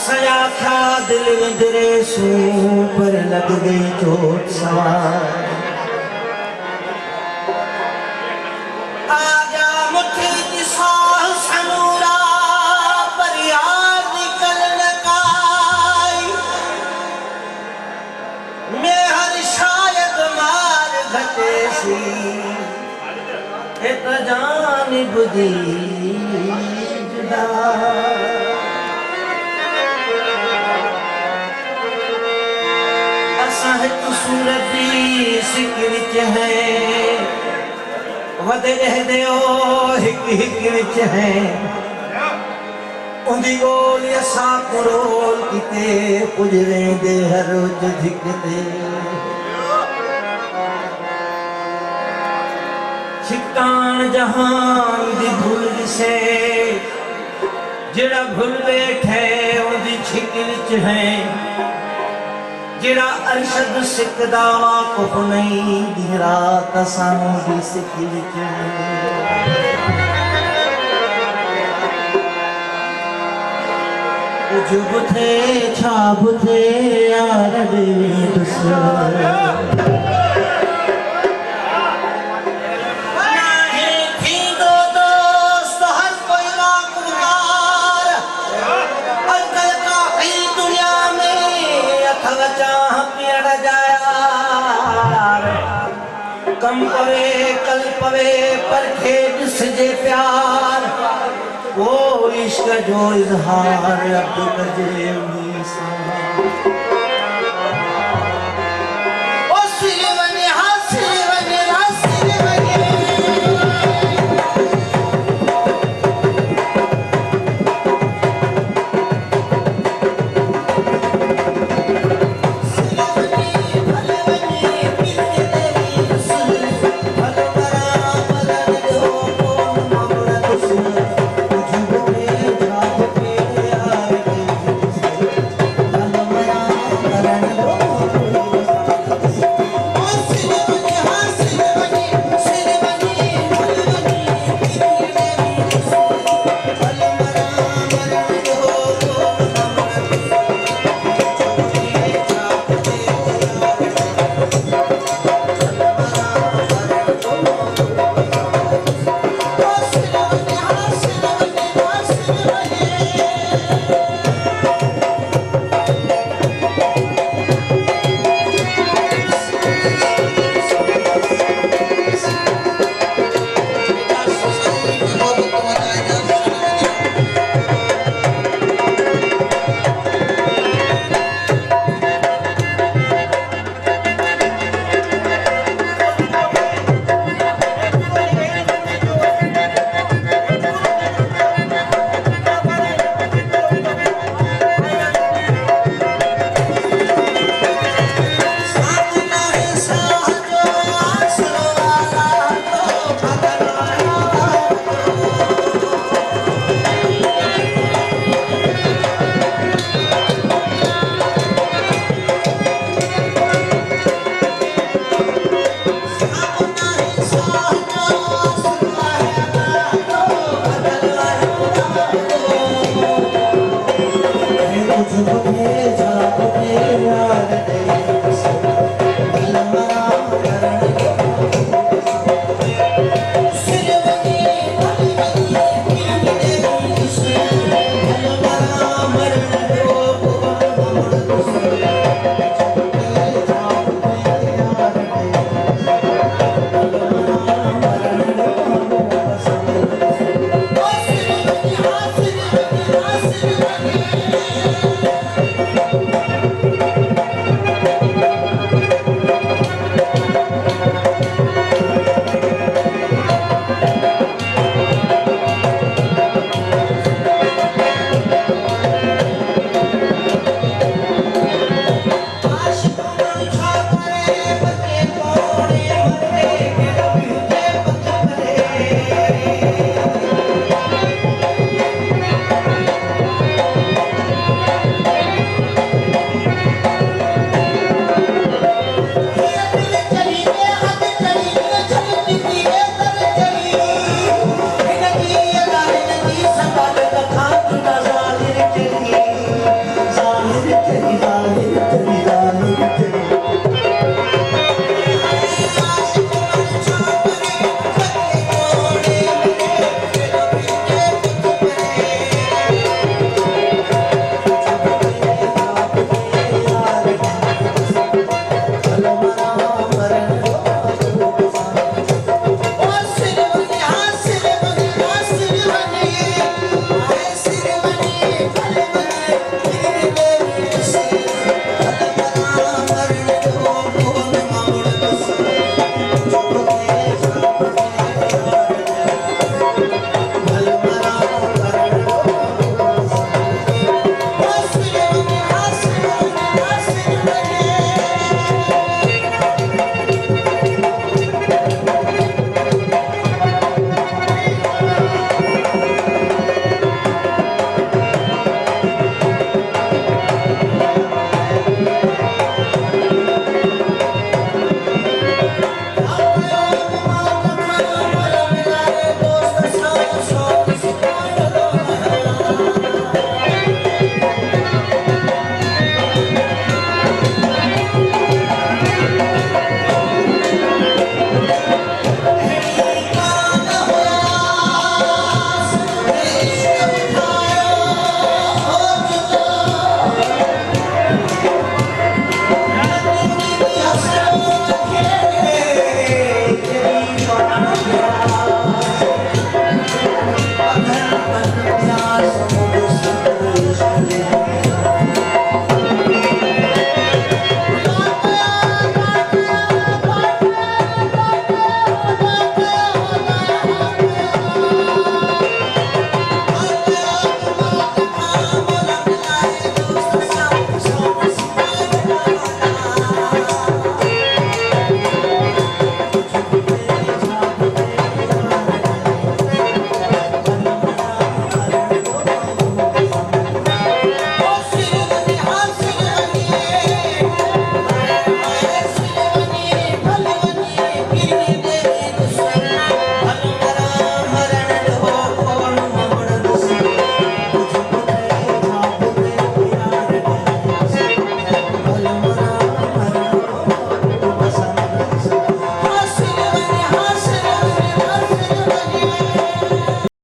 सया था दिल विंदरे सू पर लग गई चोट सवार आजा मुठी दिशा सनूरा पर याद निकल नकाई मैं हर शायद मार घटे सी एक जानिब दी जुदा सूरत सिक विच है वधे रहंदे हिक हिक विच है उंदी गोली असां करोल किते पुज वेंदे हर रोज धिकते छिकान जहान दी भूल से जेड़ा भूल बैठे उंदी छिक विच है जिरा अरशद सिकदा वाक़ुफ़ नहीं दी रात सानू दी सिक विच कुछ बुथे छा बुथे यार दे दुसरा कम पवे कल पवे पर खेद सजे प्यार वो इश्क जो इजहार अब कजे